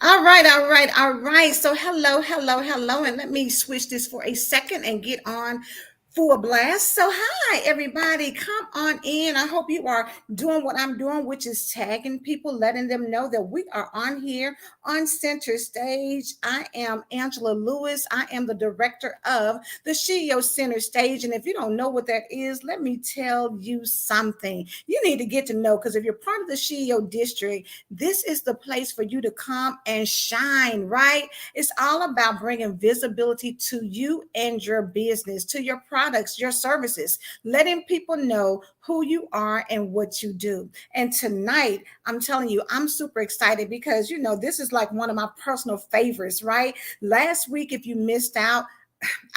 All right, all right, all right. So, hello, hello, hello. And let me switch this for a second and get on full blast. So, hi, everybody. Come on in. I hope you are doing what I'm doing, which is tagging people, letting them know that we are on here on center stage. I am Angela Lewis. I am the director of the CEO Center Stage. And if you don't know what that is, let me tell you something. You need to get to know because if you're part of the CEO district, this is the place for you to come and shine, right? It's all about bringing visibility to you and your business, to your products, your services, letting people know who you are and what you do. And tonight, I'm telling you, I'm super excited because, this is like one of my personal favorites, right? Last week, if you missed out,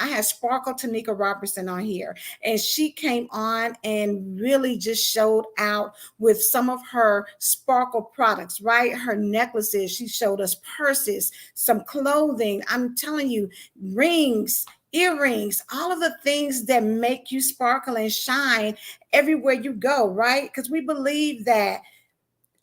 I had Sparkle Tanika Robertson on here, and she came on and really just showed out with some of her Sparkle products, right? Her necklaces. She showed us purses, some clothing. I'm telling you, rings, earrings, all of the things that make you sparkle and shine everywhere you go, right? Because we believe that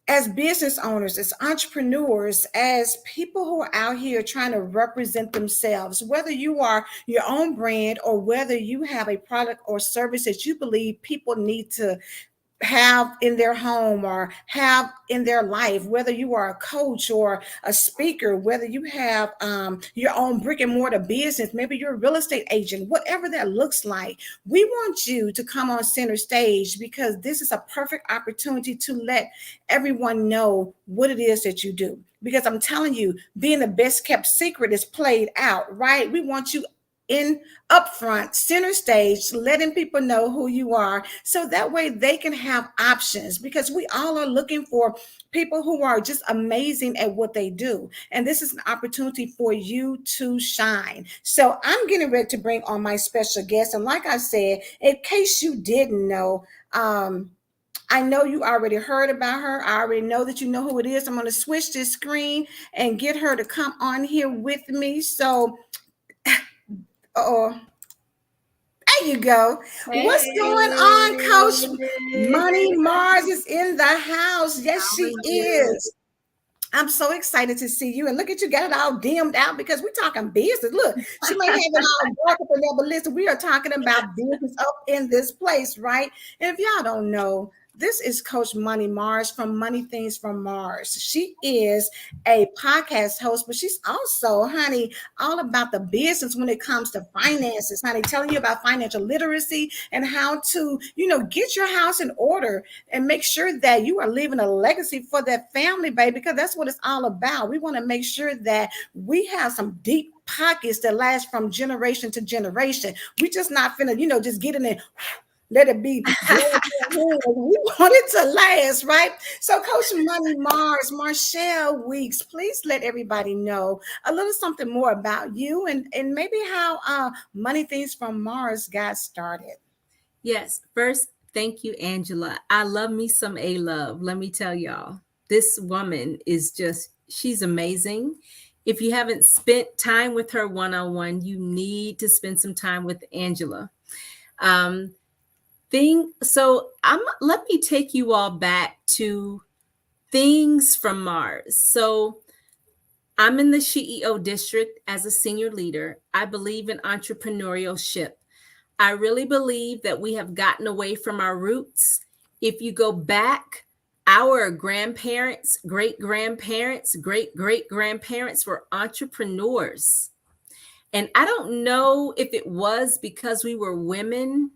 as business owners, as entrepreneurs, as people who are out here trying to represent themselves, whether you are your own brand or whether you have a product or service that you believe people need to have in their home or have in their life, whether you are a coach or a speaker, whether you have your own brick and mortar business, maybe you're a real estate agent, whatever that looks like, we want you to come on center stage because this is a perfect opportunity to let everyone know what it is that you do. Because I'm telling you, being the best kept secret is played out, right? We want you in upfront, center stage, letting people know who you are so that way they can have options because we all are looking for people who are just amazing at what they do. And this is an opportunity for you to shine. So I'm getting ready to bring on my special guest. And like I said, in case you didn't know, I know you already heard about her. I already know that you know who it is. I'm going to switch this screen and get her to come on here with me. So, oh, there you go. What's going on, Coach? Hey, Money Mars is in the house. Yes, how she are you? is. I'm so excited to see you. And look at you, got it all dimmed out because we're talking business. Look, she may have it all dark up in there, but listen, we are talking about business up in this place, right? And if y'all don't know, this is Coach Money Mars from Money Things from Mars. She is a podcast host, but she's also, honey, all about the business when it comes to finances, honey, telling you about financial literacy and how to, get your house in order and make sure that you are leaving a legacy for that family, baby, because that's what it's all about. We want to make sure that we have some deep pockets that last from generation to generation. We just not finna, just get in there. Let it be. We want it to last, right? So, Coach Money Mars, Marshall Weeks, please let everybody know a little something more about you and maybe how Money Things from Mars got started. Yes, first, thank you, Angela. I love me some A Love. Let me tell y'all, this woman is she's amazing. If you haven't spent time with her one on one, you need to spend some time with Angela. Um, let me take you all back to things from Mars. So, I'm in the CEO district as a senior leader. I believe in entrepreneurship. I really believe that we have gotten away from our roots. If you go back, our grandparents, great grandparents, great great grandparents were entrepreneurs. And I don't know if it was because we were women.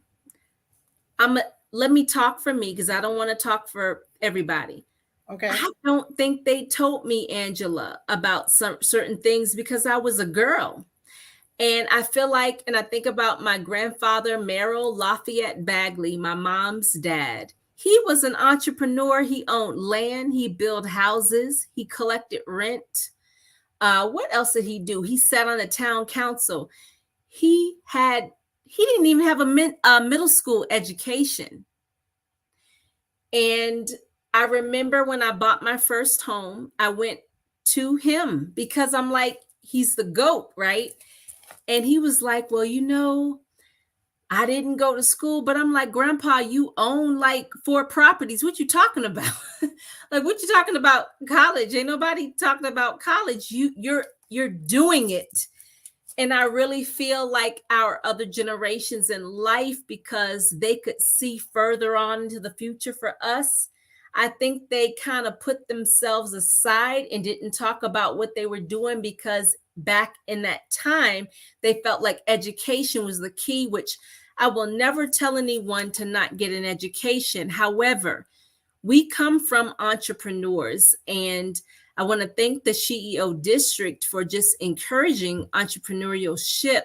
Let me talk for me because I don't want to talk for everybody. Okay. I don't think they told me, Angela, about some certain things because I was a girl. And I feel like, and I think about my grandfather, Merrill Lafayette Bagley, my mom's dad. He was an entrepreneur. He owned land, he built houses, he collected rent. What else did he do? He sat on the town council. He didn't even have a middle school education. And I remember when I bought my first home, I went to him because I'm like, he's the GOAT, right? And he was like, well, I didn't go to school, but I'm like, Grandpa, you own like 4 properties. What you talking about? Like, what you talking about college? Ain't nobody talking about college. You're doing it. And I really feel like our other generations in life, because they could see further on into the future for us, I think they kind of put themselves aside and didn't talk about what they were doing, because back in that time, they felt like education was the key, which I will never tell anyone to not get an education. However, we come from entrepreneurs, and I want to thank the SheEO district for just encouraging entrepreneurship,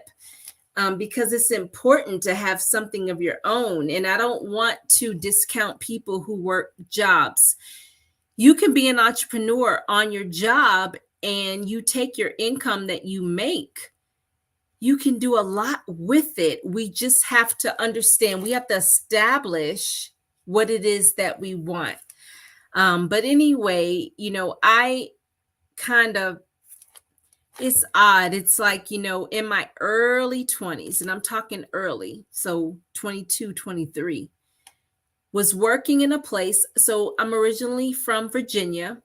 because it's important to have something of your own. And I don't want to discount people who work jobs. You can be an entrepreneur on your job, and you take your income that you make. You can do a lot with it. We just have to understand, we have to establish what it is that we want. But anyway, I kind of, it's odd. It's like, in my early 20s, and I'm talking early, so 22, 23, was working in a place. So I'm originally from Virginia.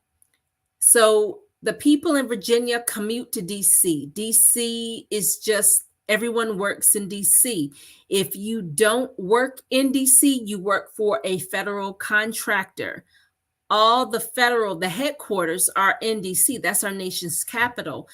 So the people in Virginia commute to DC. DC is just, everyone works in DC. If you don't work in DC, you work for a federal contractor. All the headquarters are in DC. That's our nation's capital.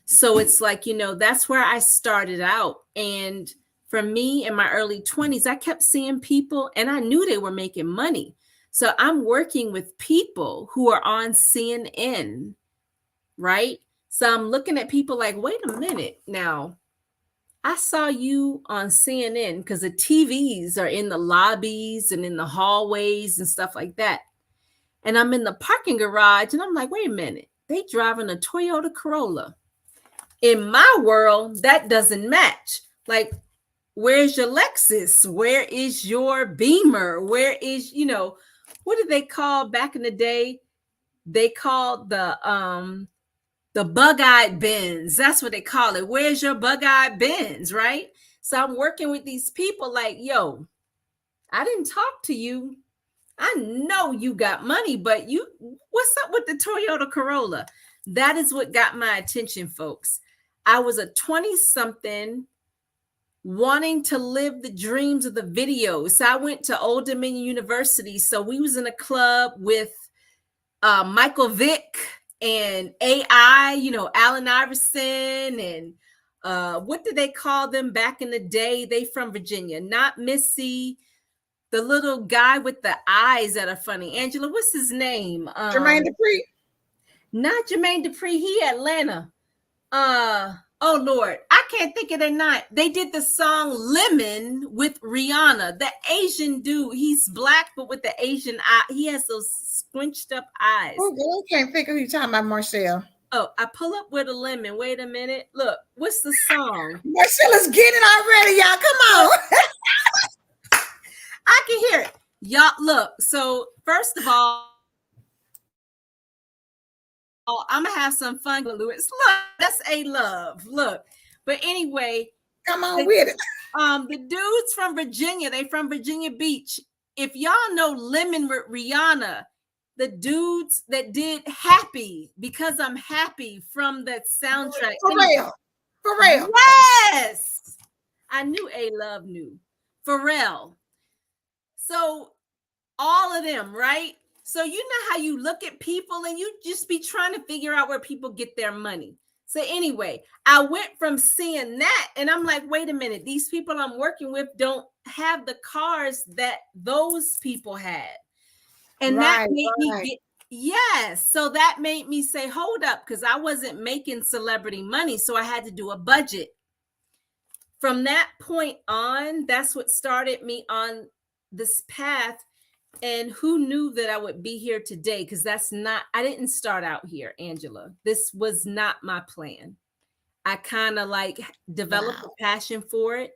So it's like, that's where I started out. And for me, in my early 20s, I kept seeing people, and I knew they were making money. So I'm working with people who are on CNN, right? So I'm looking at people like, wait a minute now. I saw you on CNN, because the TVs are in the lobbies and in the hallways and stuff like that. And I'm in the parking garage, and I'm like, wait a minute, they driving a Toyota Corolla. In my world, that doesn't match. Like, where's your Lexus? Where is your Beamer? Where is, what did they call back in the day? They called the bug-eyed Benz. That's what they call it. Where's your bug-eyed Benz, right? So I'm working with these people like, yo, I didn't talk to you. I know you got money, but what's up with the Toyota Corolla? That is what got my attention, folks. I was a 20-something wanting to live the dreams of the videos. So I went to Old Dominion University. So we was in a club with Michael Vick and AI, Allen Iverson, and what did they call them back in the day? They from Virginia, not Missy. The little guy with the eyes that are funny. Angela, what's his name? Jermaine Dupri. Not Jermaine Dupri. He Atlanta. Oh Lord, I can't think of their name. They did the song Lemon with Rihanna. The Asian dude, he's black, but with the Asian eye. He has those squinched up eyes. Oh, girl, I can't think of who you're talking about, Marcel. Oh, I pull up with a lemon. Wait a minute. Look, what's the song? Marcella's getting already, y'all. Come on. I can hear it. Y'all, look. So first of all, I'm gonna have some fun, Lewis. Look, that's a love. Look, but anyway, come on with it. The dudes from Virginia, they from Virginia Beach. If y'all know Lemon with Rihanna, the dudes that did Happy, Because I'm Happy from that soundtrack. Pharrell. Yes, I knew A Love knew Pharrell. So all of them, right? So you know how you look at people and you just be trying to figure out where people get their money. So anyway, I went from seeing that and I'm like, wait a minute, these people I'm working with don't have the cars that those people had. And that made me yes. So that made me say, hold up, because I wasn't making celebrity money. So I had to do a budget. From that point on, that's what started me on this path. And who knew that I would be here today? Because I didn't start out here, Angela. This was not my plan. I kind of like developed a passion for it.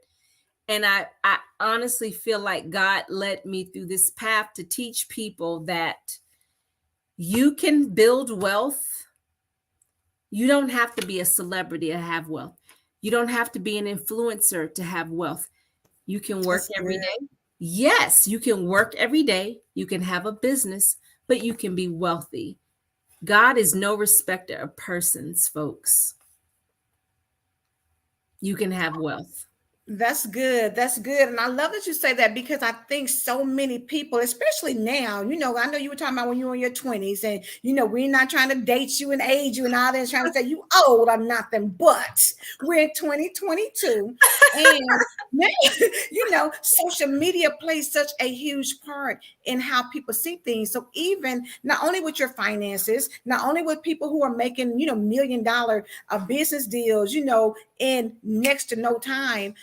And I honestly feel like God led me through this path to teach people that you can build wealth. You don't have to be a celebrity to have wealth. You don't have to be an influencer to have wealth. You can work That's every good. day. Yes, you can work every day. You can have a business, but you can be wealthy. God is no respecter of persons, folks. You can have wealth. That's good. That's good. And I love that you say that because I think so many people, especially now, I know you were talking about when you were in your 20s, and we're not trying to date you and age you and all that, trying to say you old or nothing, but we're in 2022. And now, social media plays such a huge part in how people see things. So even not only with your finances, not only with people who are making, $1 million business deals, in next to no time,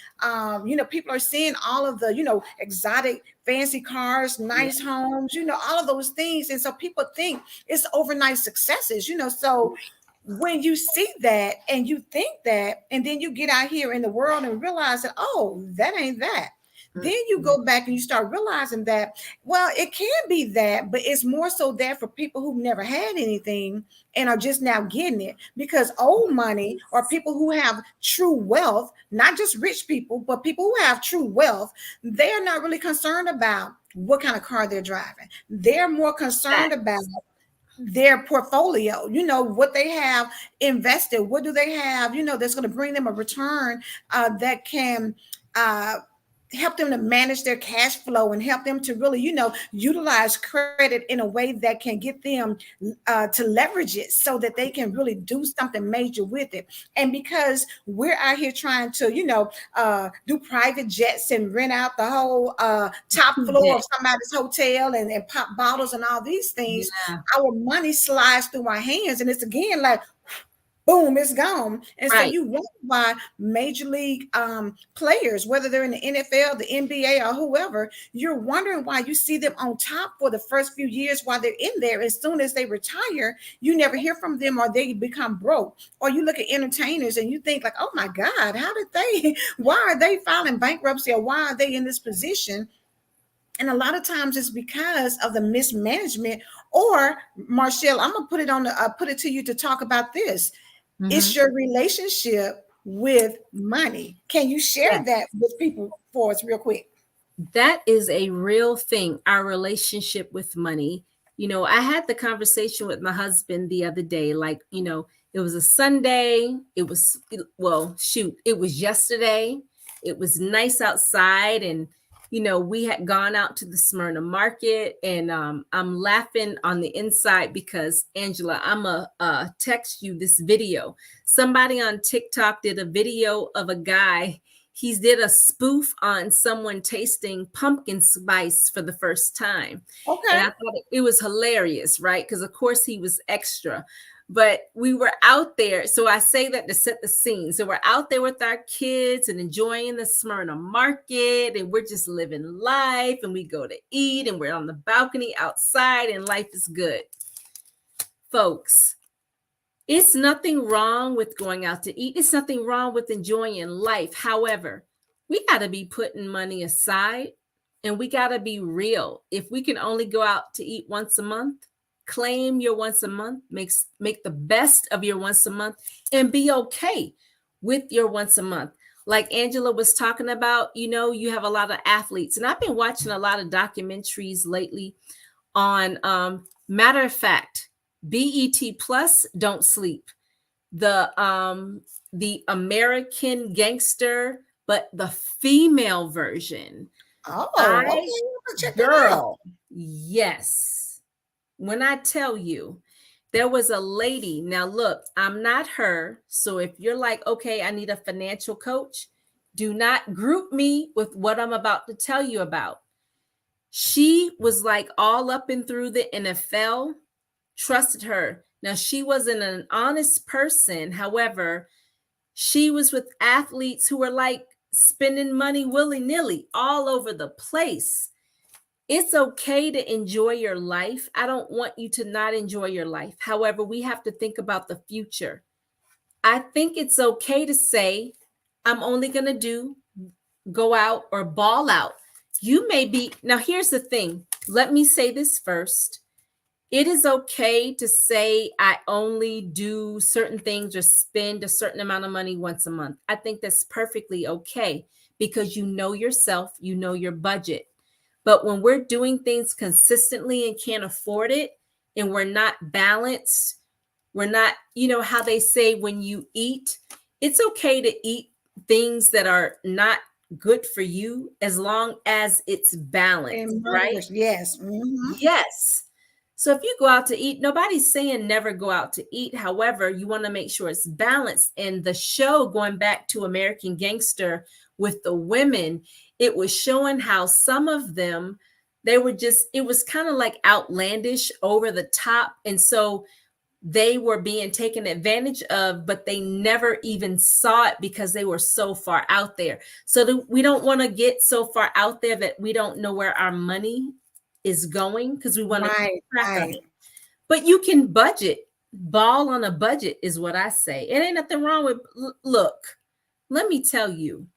people are seeing all of the, exotic, fancy cars, Yeah. nice homes, all of those things. And so people think it's overnight successes, so when you see that and you think that, and then you get out here in the world and realize that, oh, that ain't that. Then you Mhm. go back and you start realizing that, well, it can be that, but it's more so that for people who've never had anything and are just now getting it, because old money or people who have true wealth, not just rich people, but people who have true wealth, they're not really concerned about what kind of car they're driving. They're more concerned about Facts. their portfolio, what they have invested, what do they have, that's going to bring them a return that can uh, help them to manage their cash flow and help them to really, utilize credit in a way that can get them to leverage it so that they can really do something major with it. And because we're out here trying to, do private jets and rent out the whole top floor Yeah. of somebody's hotel and pop bottles and all these things, Yeah. our money slides through our hands. And it's again like, boom, it's gone. And so Right. you wonder why major league players, whether they're in the NFL, the NBA, or whoever, you're wondering why you see them on top for the first few years while they're in there. As soon as they retire, you never hear from them or they become broke. Or you look at entertainers and you think like, oh my God, how did they, why are they filing bankruptcy or why are they in this position? And a lot of times it's because of the mismanagement. Or Marshall, I'm gonna put it to you to talk about this. It's Mhm. your relationship with money. Can you share Yes. that with people for us real quick? That is a real thing, our relationship with money. I had the conversation with my husband the other day. Like, it was a Sunday. Well, shoot, it was yesterday. It was nice outside. And, we had gone out to the Smyrna market. And I'm laughing on the inside because, Angela, I'm a text you this video. Somebody on TikTok did a video of a guy. He did a spoof on someone tasting pumpkin spice for the first time. And Okay. I thought it was hilarious, right? Because, of course, he was extra. But we were out there. So I say that to set the scene. So we're out there with our kids and enjoying the Smyrna market. And we're just living life. And we go to eat and we're on the balcony outside and life is good. Folks, it's nothing wrong with going out to eat. It's nothing wrong with enjoying life. However, we got to be putting money aside and we got to be real. If we can only go out to eat once a month, claim your once a month, make the best of your once a month and be okay with your once a month. Like Angela was talking about, you have a lot of athletes and I've been watching a lot of documentaries lately on matter of fact, BET Plus, Don't Sleep. The American Gangster, but the female version. Oh, I okay. I'll check that out. Girl, yes. When I tell you, there was a lady. Now look, I'm not her. So if you're like, okay, I need a financial coach, do not group me with what I'm about to tell you about. She was like all up and through the NFL, trusted her. Now, she wasn't an honest person. However, she was with athletes who were like spending money willy nilly all over the place. It's okay to enjoy your life. I don't want you to not enjoy your life. However, we have to think about the future. I think it's okay to say, I'm only going to go out or ball out. You may be, now here's the thing. Let me say this first. It is okay to say I only do certain things or spend a certain amount of money once a month. I think that's perfectly okay because you know yourself, you know your budget. But when we're doing things consistently and can't afford it, and we're not balanced, we're not, how they say when you eat, it's okay to eat things that are not good for you as long as it's balanced, In right? moderation, yes. Yes. So if you go out to eat, nobody's saying never go out to eat. However, you want to make sure it's balanced. And the show, going back to American Gangster with the women, it was showing how some of them, they were just, it was kind of like outlandish, over the top. And so they were being taken advantage of, but they never even saw it because they were so far out there. So we don't want to get so far out there that we don't know where our money is going, because we want to keep Right, track of right. it. But you can budget. Ball on a budget is what I say. It ain't nothing wrong with, look, let me tell you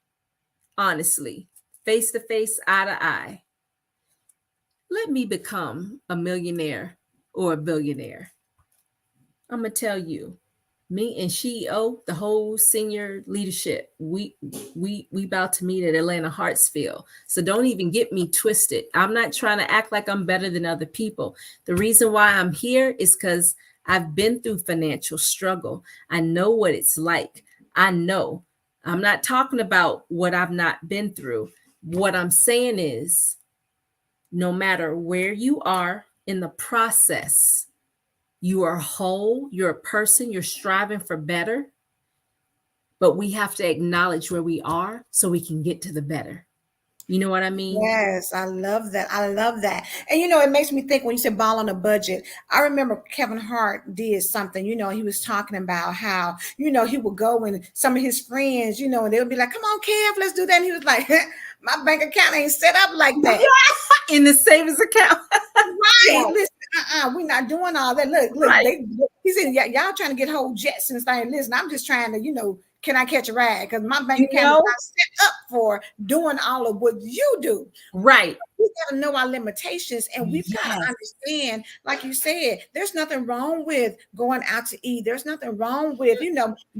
honestly, face to face, eye to eye, let me become a millionaire or a billionaire. I'm gonna tell you, me and CEO, the whole senior leadership, we about to meet at Atlanta Hartsfield. So don't even get me twisted. I'm not trying to act like I'm better than other people. The reason why I'm here is because I've been through financial struggle. I know what it's like. I know. I'm not talking about what I've not been through. What I'm saying is, no matter where you are in the process, you are whole, you're a person, you're striving for better, but we have to acknowledge where we are so we can get to the better. You know what I mean? Yes, I love that. I love that. And it makes me think when you said ball on a budget, I remember Kevin Hart did something, he was talking about how, he would go and some of his friends, and they would be like, come on, Kev, let's do that. And he was like, my bank account ain't set up like that. In the savings account. Right. Right. Listen, we're not doing all that. Look, Right. he said, y'all trying to get whole jets and stuff. Listen, I'm just trying to, can I catch a ride? Because my bank You account is know? not set up for doing all of what you do. Right. We got to know our limitations, and we've got to Yes. understand, like you said, there's nothing wrong with going out to eat. There's nothing wrong with,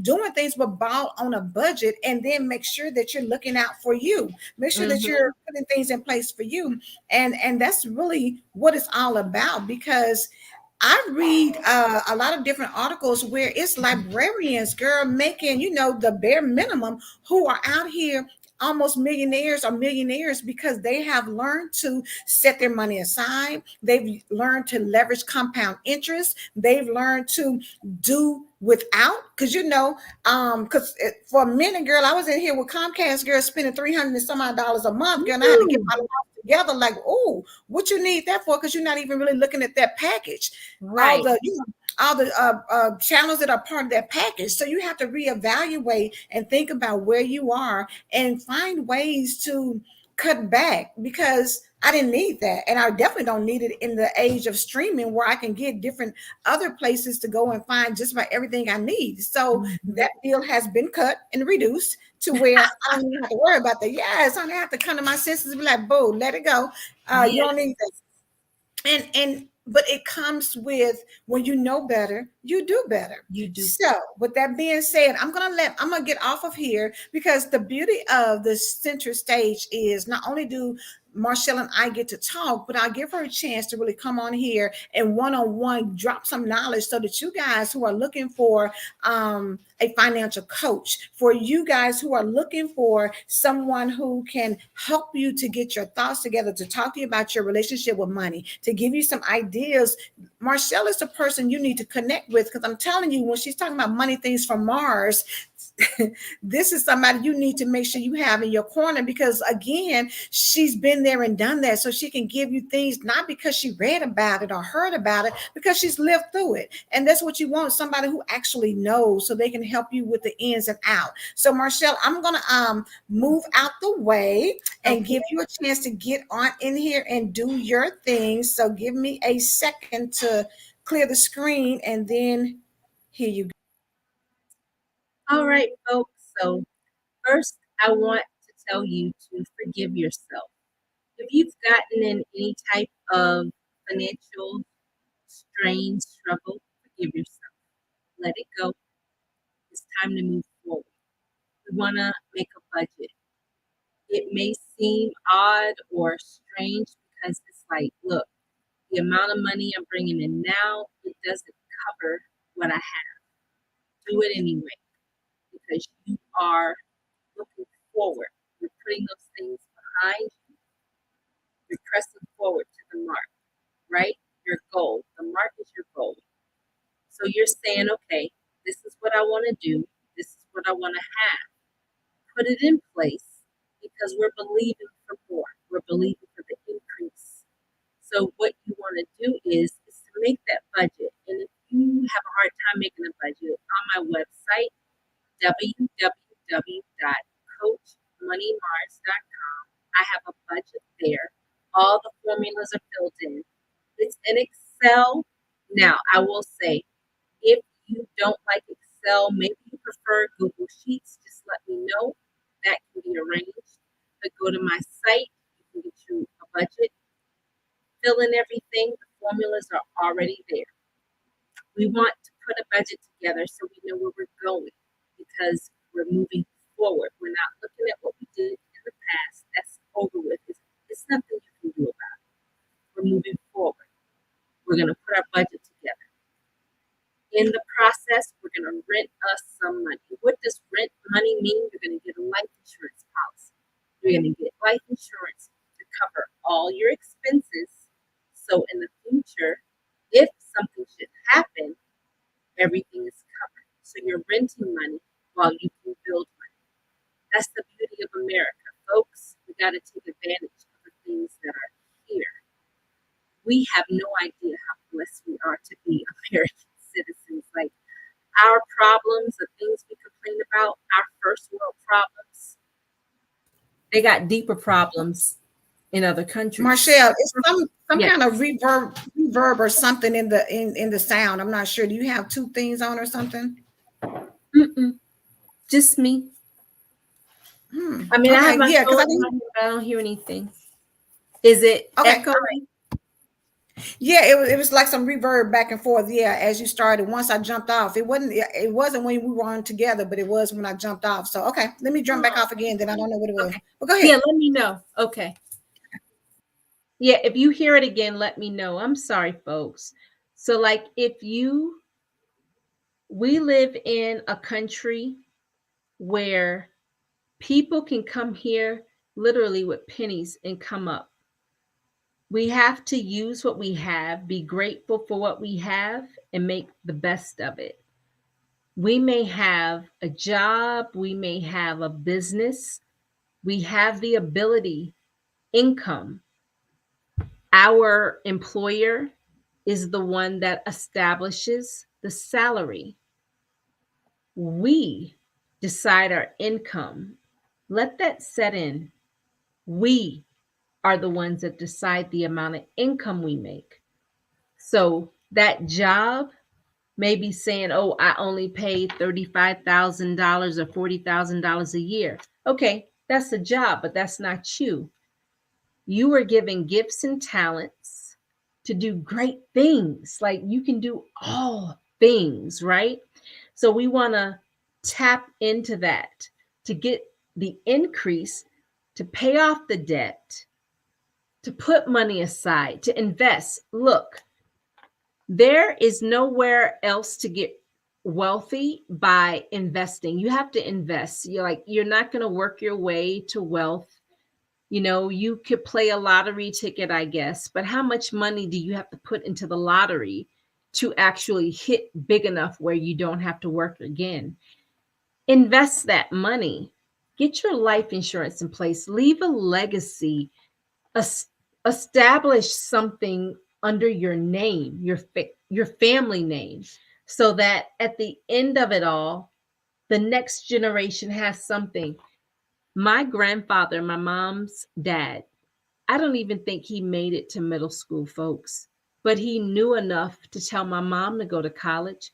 doing things but ball on a budget, and then make sure that you're looking out for you. Make sure that you're putting things in place for you. And that's really what it's all about, because I read a lot of different articles where it's librarians, girl, making, the bare minimum, who are out here almost millionaires or millionaires because they have learned to set their money aside. They've learned to leverage compound interest. They've learned to do without, because because for a minute, girl, I was in here with Comcast, girl, spending $300 and some odd dollars a month, girl, and I had to get my life together. Like, oh, what you need that for? Because you're not even really looking at that package, Right. all the channels that are part of that package. So you have to reevaluate and think about where you are and find ways to cut back, because I didn't need that. And I definitely don't need it in the age of streaming, where I can get different other places to go and find just about everything I need. So that bill has been cut and reduced to where I don't even have to worry about that. Yes, I don't have to come to my senses and be like, boo, let it go. You don't need that. And but it comes with, when you know better, you do better. You do. So with that being said, I'm gonna get off of here, because the beauty of the center stage is not only do Marshall and I get to talk, but I'll give her a chance to really come on here and one-on-one drop some knowledge, so that you guys who are looking for a financial coach, for you guys who are looking for someone who can help you to get your thoughts together, to talk to you about your relationship with money, to give you some ideas, Marshall is the person you need to connect with, because I'm telling you, when she's talking about money things from Mars, this is somebody you need to make sure you have in your corner, because again, she's been there and done that, so she can give you things not because she read about it or heard about it, because she's lived through it. And that's what you want, somebody who actually knows, so they can help you with the ins and out. So Marshall, I'm gonna move out the way and give you a chance to get on in here and do your thing. So give me a second to clear the screen, and then here you go. All right, folks. So first, I want to tell you to forgive yourself. If you've gotten in any type of financial strain, struggle, forgive yourself. Let it go. It's time to move forward. We want to make a budget. it may seem odd or strange because it's like, look, the amount of money I'm bringing in now, it doesn't cover what I have. Do it anyway because you are looking forward. You're putting those things behind you. You're pressing forward to the mark, right? Your goal. The mark is your goal. So you're saying, okay, this is what I want to do. This is what I want to have. Put it in place because we're believing for more. We're believing for the increase. So what you want to do is to make that budget. And if you have a hard time making a budget, on my website, www.coachmoneymars.com, I have a budget there. All the formulas are filled in. It's in Excel. Now, I will say, if you don't like Excel, maybe you prefer Google Sheets, just let me know. That can be arranged. But go to my site, you can get you a budget, fill in everything. The formulas are already there. We want to put a budget together so we know where we're going because we're moving forward. We're not looking at what we did in the past. That's over with. It's nothing you can do about it. We're moving forward. We're going to put our budget together. In the process, we're going to rent us some money. What does rent money mean? You're going to get a life insurance policy. You're going to get life insurance to cover all your expenses. So in the future, if something should happen, everything is covered. So you're renting money while you can build money. That's the beauty of America, folks. We got to take advantage of the things that are here. We have no idea how blessed we are to be American citizens. Like our problems, the things we complain about, our first world problems, they got deeper problems in other countries. Marshall, it's some kind of reverb or something in the sound. I'm not sure. Do you have two things on or something? Just me. I mean, I have my phone on, but I don't hear anything. Is it echoing? Yeah, it was like some reverb back and forth. Yeah, as you started. Once I jumped off, it wasn't when we were on together, but it was when I jumped off. So okay, let me jump back off again. Then I don't know what it was. Okay. But go ahead. Yeah, let me know. Okay. Yeah, if you hear it again, let me know. I'm sorry, folks. So, like, we live in a country where people can come here literally with pennies and come up. We have to use what we have, be grateful for what we have, and make the best of it. We may have a job, we may have a business, we have the ability, income. Our employer is the one that establishes the salary. We decide our income. Let that set in. We are the ones that decide the amount of income we make. So that job may be saying, oh, I only paid $35,000 or $40,000 a year. Okay, that's a job, but that's not you. You were given gifts and talents to do great things. Like you can do all things, right? So we want to tap into that to get the increase, to pay off the debt, to put money aside, to invest. Look, there is nowhere else to get wealthy by investing. You have to invest. You're not going to work your way to wealth. You know, you could play a lottery ticket, I guess, but how much money do you have to put into the lottery to actually hit big enough where you don't have to work again? Invest that money. Get your life insurance in place. Leave a legacy. Establish something under your name, your family name, so that at the end of it all, the next generation has something. My grandfather, my mom's dad, I don't even think he made it to middle school, folks, but he knew enough to tell my mom to go to college.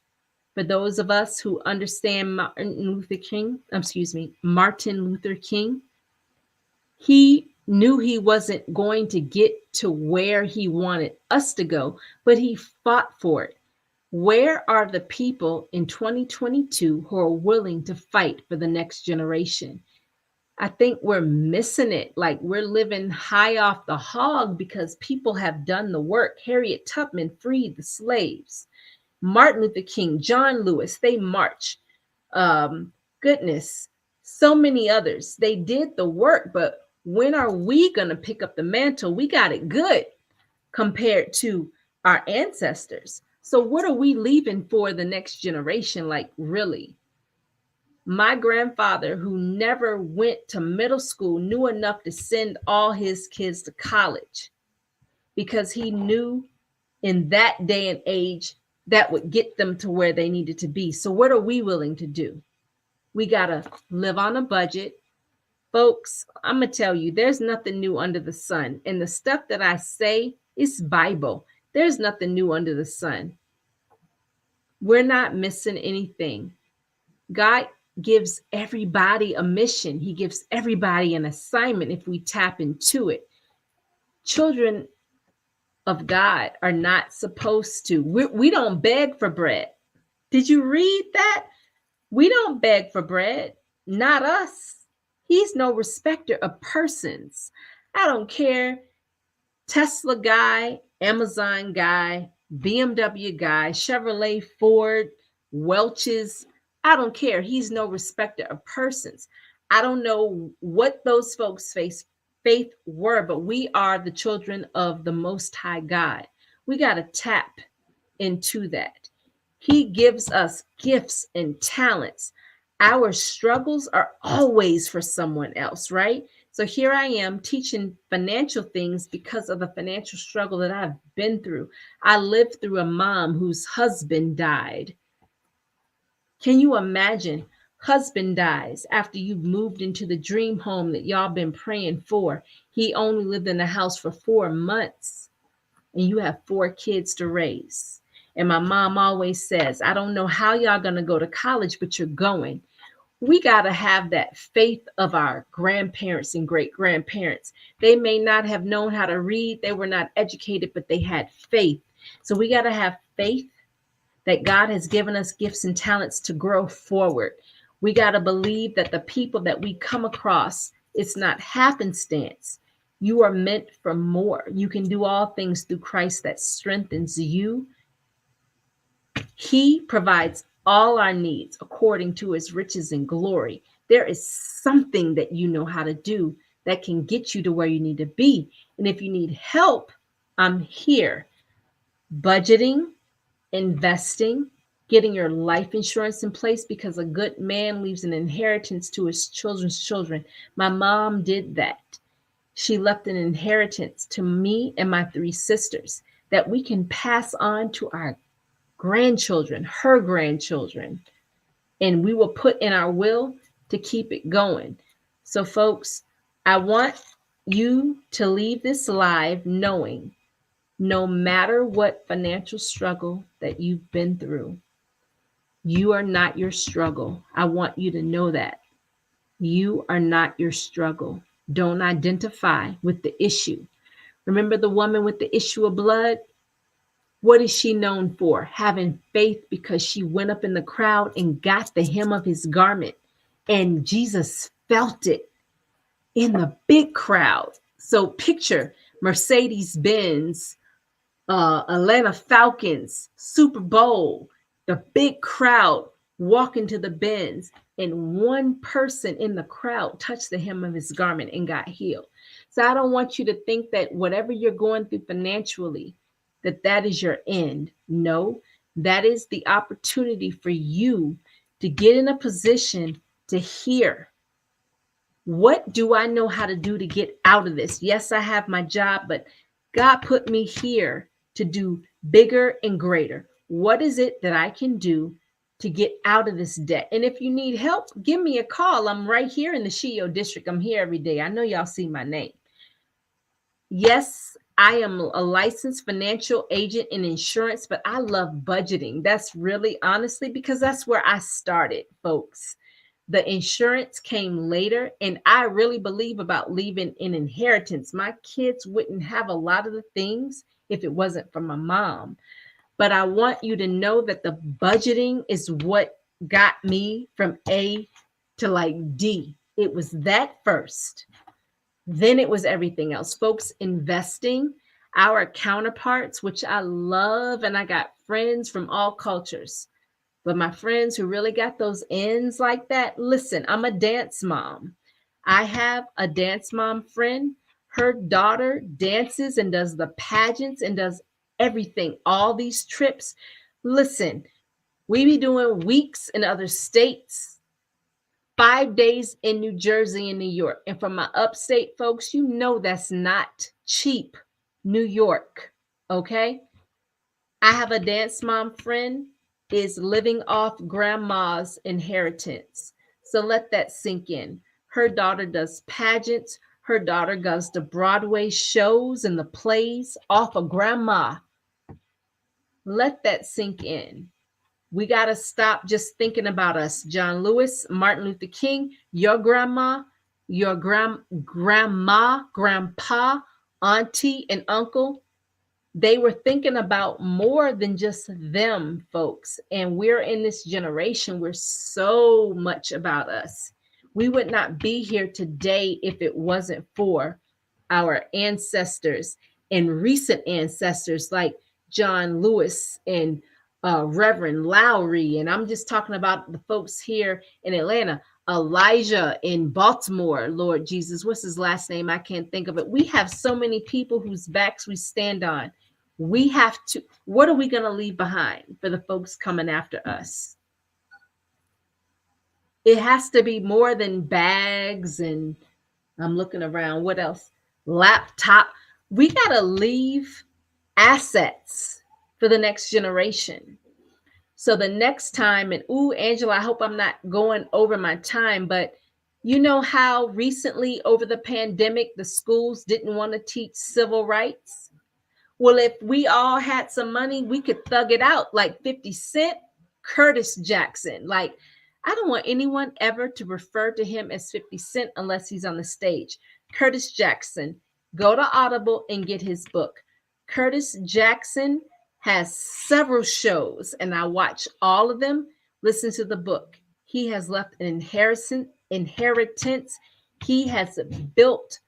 For those of us who understand Martin Luther King, he knew he wasn't going to get to where he wanted us to go, but he fought for it. Where are the people in 2022 who are willing to fight for the next generation? I think we're missing it. Like we're living high off the hog because people have done the work. Harriet Tubman freed the slaves. Martin Luther King, John Lewis, they march. Goodness, so many others. They did the work, but when are we going to pick up the mantle? We got it good compared to our ancestors. So what are we leaving for the next generation? Like, really? My grandfather, who never went to middle school, knew enough to send all his kids to college because he knew in that day and age that would get them to where they needed to be. So what are we willing to do? We got to live on a budget. Folks, I'm going to tell you, there's nothing new under the sun. And the stuff that I say is Bible. There's nothing new under the sun. We're not missing anything. God gives everybody a mission. He gives everybody an assignment if we tap into it. Children of God are not supposed to. We don't beg for bread. Did you read that? We don't beg for bread. Not us. He's no respecter of persons. I don't care. Tesla guy, Amazon guy, BMW guy, Chevrolet, Ford, Welch's. I don't care. He's no respecter of persons. I don't know what those folks' faith were, but we are the children of the Most High God. We got to tap into that. He gives us gifts and talents. Our struggles are always for someone else, right? So here I am teaching financial things because of the financial struggle that I've been through. I lived through a mom whose husband died. Can you imagine? Husband dies after you've moved into the dream home that y'all been praying for. He only lived in the house for 4 months and you have 4 kids to raise. And my mom always says, I don't know how y'all going to go to college, but you're going. We got to have that faith of our grandparents and great grandparents. They may not have known how to read. They were not educated, but they had faith. So we got to have faith that God has given us gifts and talents to grow forward. We got to believe that the people that we come across, it's not happenstance. You are meant for more. You can do all things through Christ that strengthens you. He provides all our needs according to his riches and glory. There is something that you know how to do that can get you to where you need to be. And if you need help, I'm here. Budgeting, investing, getting your life insurance in place, because a good man leaves an inheritance to his children's children. My mom did that. She left an inheritance to me and my 3 sisters that we can pass on to our grandchildren, her grandchildren, and we will put in our will to keep it going. So folks, I want you to leave this live knowing no matter what financial struggle that you've been through, you are not your struggle. I want you to know that. You are not your struggle. Don't identify with the issue. Remember the woman with the issue of blood? What is she known for? Having faith, because she went up in the crowd and got the hem of his garment. And Jesus felt it in the big crowd. So picture Mercedes-Benz, Atlanta Falcons, Super Bowl, the big crowd walking to the Benz, and one person in the crowd touched the hem of his garment and got healed. So I don't want you to think that whatever you're going through financially, that is your end. No, that is the opportunity for you to get in a position to hear, what do I know how to do to get out of this? Yes, I have my job, but God put me here to do bigger and greater. What is it that I can do to get out of this debt? And if you need help, give me a call. I'm right here in the Shio district. I'm here every day. I know y'all see my name. Yes, I am a licensed financial agent in insurance, but I love budgeting. That's really honestly because that's where I started, folks. The insurance came later, and I really believe about leaving an inheritance. My kids wouldn't have a lot of the things if it wasn't for my mom. But I want you to know that the budgeting is what got me from A to like D. It was that first. Then it was everything else. Folks investing, our counterparts, which I love, and I got friends from all cultures. But my friends who really got those ends like that, listen, I'm a dance mom. I have a dance mom friend. Her daughter dances and does the pageants and does everything, all these trips. Listen, we be doing weeks in other states, 5 days in New Jersey and New York. And for my upstate folks, you know that's not cheap. New York, okay? I have a dance mom friend is living off grandma's inheritance. So let that sink in. Her daughter does pageants. Her daughter goes to Broadway shows and the plays off of grandma. Let that sink in. We got to stop just thinking about us. John Lewis, Martin Luther King, your grandma, your grandma, grandpa, auntie, and uncle. They were thinking about more than just them, folks. And we're in this generation, we're so much about us. We would not be here today if it wasn't for our ancestors and recent ancestors like John Lewis and Reverend Lowry. And I'm just talking about the folks here in Atlanta. Elijah in Baltimore, Lord Jesus, what's his last name? I can't think of it. We have so many people whose backs we stand on. We have to, what are we going to leave behind for the folks coming after us? It has to be more than bags and I'm looking around. What else? Laptop. We got to leave assets for the next generation. So the next time, and ooh, Angela, I hope I'm not going over my time, but you know how recently over the pandemic, the schools didn't want to teach civil rights? Well, if we all had some money, we could thug it out like 50 Cent, Curtis Jackson. Like, I don't want anyone ever to refer to him as 50 Cent unless he's on the stage. Curtis Jackson, go to Audible and get his book. Curtis Jackson has several shows and I watch all of them. Listen to the book. He has left an inheritance. He has built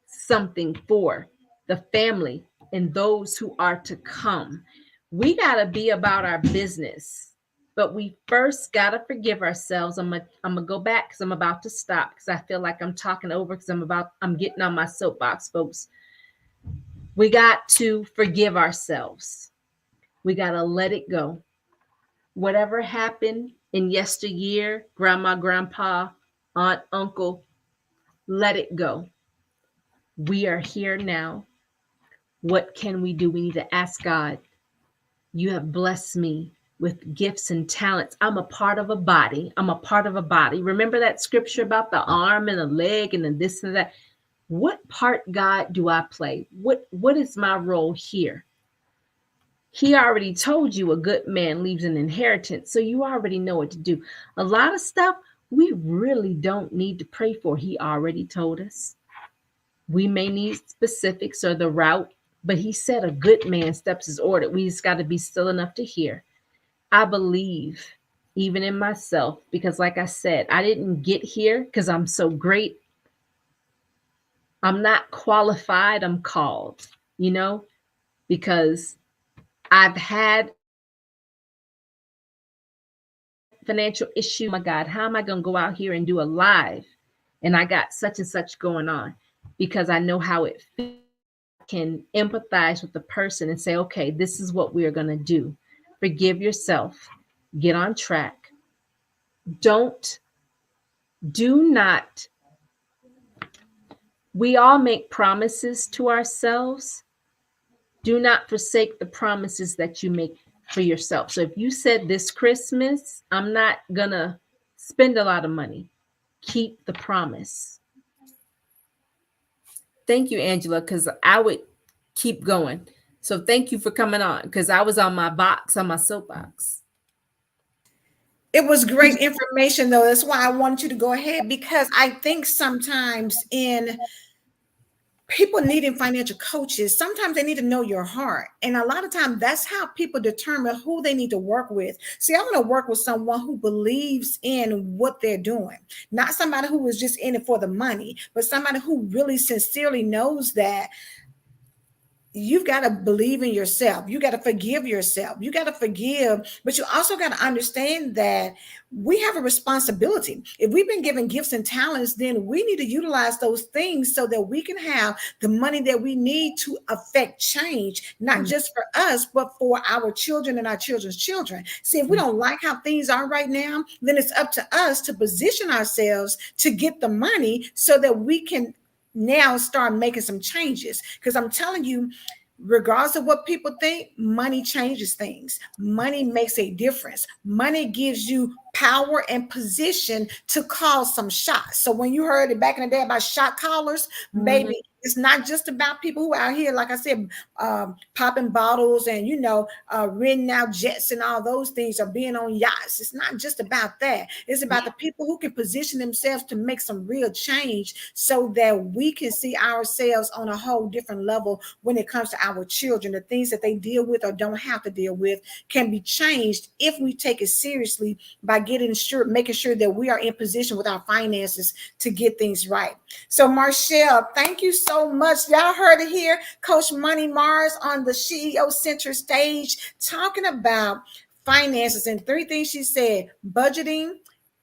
something for the family and those who are to come. We got to be about our business, but we first got to forgive ourselves. I'm gonna go back because I'm about to stop because I feel like I'm talking over because I'm getting on my soapbox, folks. We got to forgive ourselves. We got to let it go. Whatever happened in yesteryear, grandma, grandpa, aunt, uncle, let it go. We are here now. What can we do? We need to ask God. You have blessed me with gifts and talents. I'm a part of a body. I'm a part of a body. Remember that scripture about the arm and the leg and the this and that? What part, God, do I play? What is my role here? He already told you a good man leaves an inheritance, so you already know what to do. A lot of stuff we really don't need to pray for. He already told us. We may need specifics or the route, but he said a good man steps is ordered. We just got to be still enough to hear. I believe even in myself, because like I said, I didn't get here because I'm so great. I'm not qualified, I'm called, because I've had financial issue. Oh my God, how am I going to go out here and do a live? And I got such and such going on because I know how it feels. I can empathize with the person and say, okay, this is what we're going to do. Forgive yourself. Get on track. Do not. We all make promises to ourselves. Do not forsake the promises that you make for yourself. So if you said this Christmas, I'm not going to spend a lot of money, keep the promise. Thank you, Angela, because I would keep going. So thank you for coming on because I was on my soapbox. It was great information, though. That's why I wanted you to go ahead, because I think sometimes in people needing financial coaches, sometimes they need to know your heart. And a lot of times that's how people determine who they need to work with. See, I want to work with someone who believes in what they're doing, not somebody who is just in it for the money, but somebody who really sincerely knows that you've got to believe in yourself. You got to forgive yourself. You got to forgive, but you also got to understand that we have a responsibility. If we've been given gifts and talents, then we need to utilize those things so that we can have the money that we need to affect change, not just for us, but for our children and our children's children. See, if we don't like how things are right now, then it's up to us to position ourselves to get the money so that we can now start making some changes. Because I'm telling you, regardless of what people think, money changes things. Money makes a difference. Money gives you power and position to call some shots. So when you heard it back in the day about shot callers, baby, it's not just about people who are out here, like I said, popping bottles and, renting out jets and all those things, or being on yachts. It's not just about that. It's about the people who can position themselves to make some real change so that we can see ourselves on a whole different level when it comes to our children. The things that they deal with or don't have to deal with can be changed if we take it seriously by making sure that we are in position with our finances to get things right. So Marshall, thank you so much. Y'all heard it here. Coach Money Mars on the CEO Center stage talking about finances, and 3 things she said: budgeting,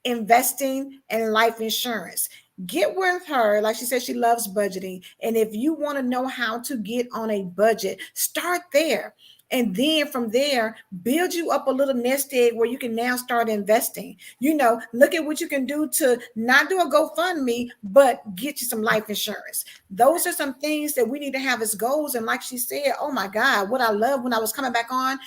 investing, and life insurance. Get with her. Like she said, she loves budgeting. And if you want to know how to get on a budget, start there. And then from there, build you up a little nest egg where you can now start investing. Look at what you can do to not do a GoFundMe, but get you some life insurance. Those are some things that we need to have as goals. And like she said, oh my God, what I love when I was coming back on,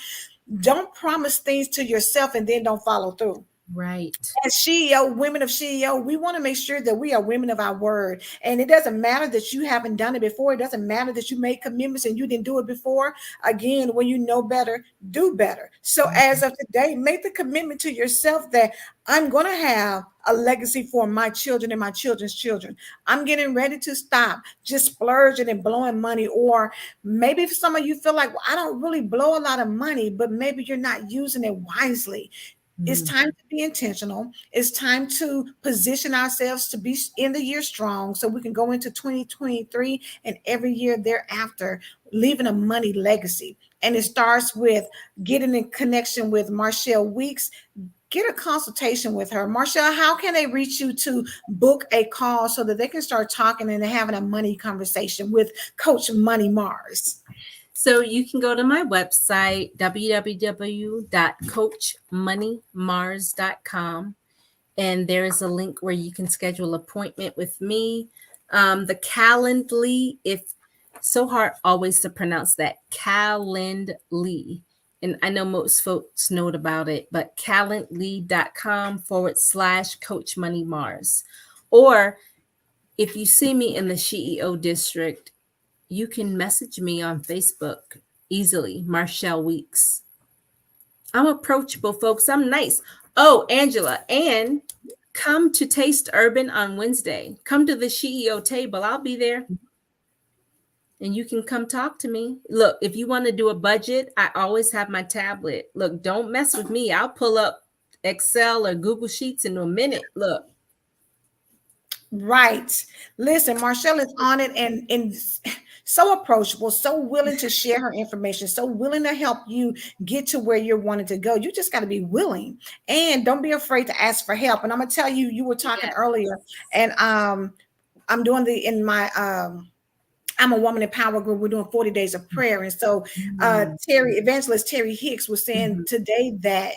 don't promise things to yourself and then don't follow through. Right. As CEO, women of CEO, we want to make sure that we are women of our word. And it doesn't matter that you haven't done it before. It doesn't matter that you made commitments and you didn't do it before. Again, when you know better, do better. So as of today, make the commitment to yourself that I'm going to have a legacy for my children and my children's children. I'm getting ready to stop just splurging and blowing money. Or maybe for some of you feel like, well, I don't really blow a lot of money, but maybe you're not using it wisely. It's time to be intentional. It's time to position ourselves to be in the year strong so we can go into 2023 and every year thereafter, leaving a money legacy. And it starts with getting in connection with Marshall Weeks. Get a consultation with her. Marshall, how can they reach you to book a call so that they can start talking and having a money conversation with Coach Money Mars? So you can go to my website, www.coachmoneymars.com. And there is a link where you can schedule an appointment with me. The Calendly, it's so hard always to pronounce that, Calendly. And I know most folks know about it, but calendly.com/Coach Money Mars. Or if you see me in the CEO district, you can message me on Facebook easily, Marshall Weeks. I'm approachable, folks. I'm nice. Oh, Angela, and come to Taste Urban on Wednesday. Come to the CEO table. I'll be there. And you can come talk to me. Look, if you want to do a budget, I always have my tablet. Look, don't mess with me. I'll pull up Excel or Google Sheets in a minute. Look. Right. Listen, Marshall is on it and so approachable, so willing to share her information, so willing to help you get to where you're wanting to go. You just got to be willing, and don't be afraid to ask for help. And I'm gonna tell you, you were talking earlier, and I'm doing I'm a woman in power group. We're doing 40 days of prayer. And so Evangelist Terry Hicks was saying today that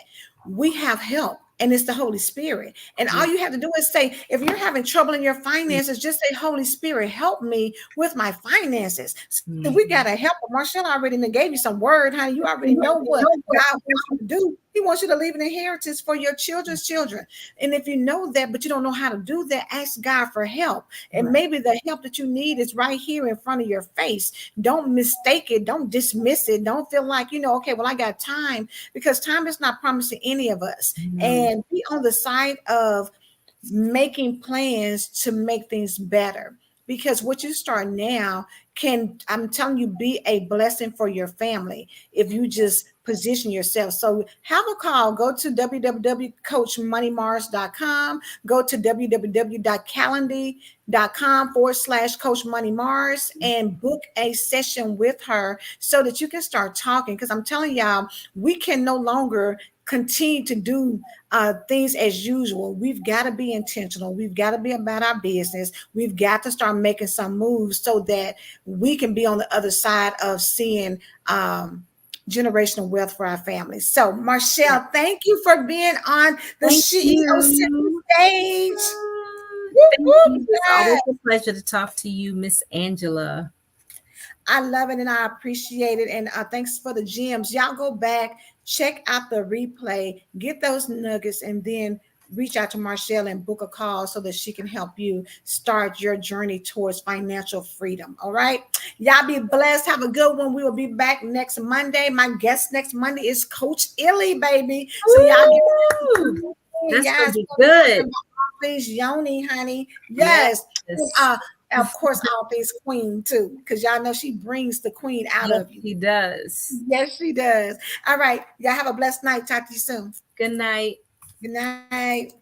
we have help. And it's the Holy Spirit. And all you have to do is say, if you're having trouble in your finances, just say, Holy Spirit, help me with my finances. So we got to help. Marshall already gave you some word, honey. You already know what God wants you to do. He wants you to leave an inheritance for your children's children. And if you know that, but you don't know how to do that, ask God for help. And maybe the help that you need is right here in front of your face. Don't mistake it. Don't dismiss it. Don't feel like, okay, well, I got time, because time is not promised to any of us. And be on the side of making plans to make things better. because what you start now can, I'm telling you, be a blessing for your family if you just position yourself. So have a call. Go to www.coachmoneymars.com. Go to www.calendly.com/Coach Money Mars and book a session with her so that you can start talking. Because I'm telling y'all, we can no longer continue to do things as usual. We've got to be intentional. We've got to be about our business. We've got to start making some moves so that we can be on the other side of seeing generational wealth for our families. So, Marshall, thank you for being on the Thank CEO you. stage. Thank you. It's always a pleasure to talk to you, Miss Angela. I love it and I appreciate it. And thanks for the gems. Y'all go back, check out the replay, get those nuggets, and then reach out to Marshall and book a call so that she can help you start your journey towards financial freedom. All right. Y'all be blessed. Have a good one. We will be back next Monday. My guest next Monday is Coach Illy, baby. So y'all That's yes, gonna be good. Things Yoni, honey. Yes. Yes. Of course, all things queen too, because y'all know she brings the queen out Yes, of you. he does. Yes, she does. All right. Y'all have a blessed night. Talk to you soon. Good night. Good night.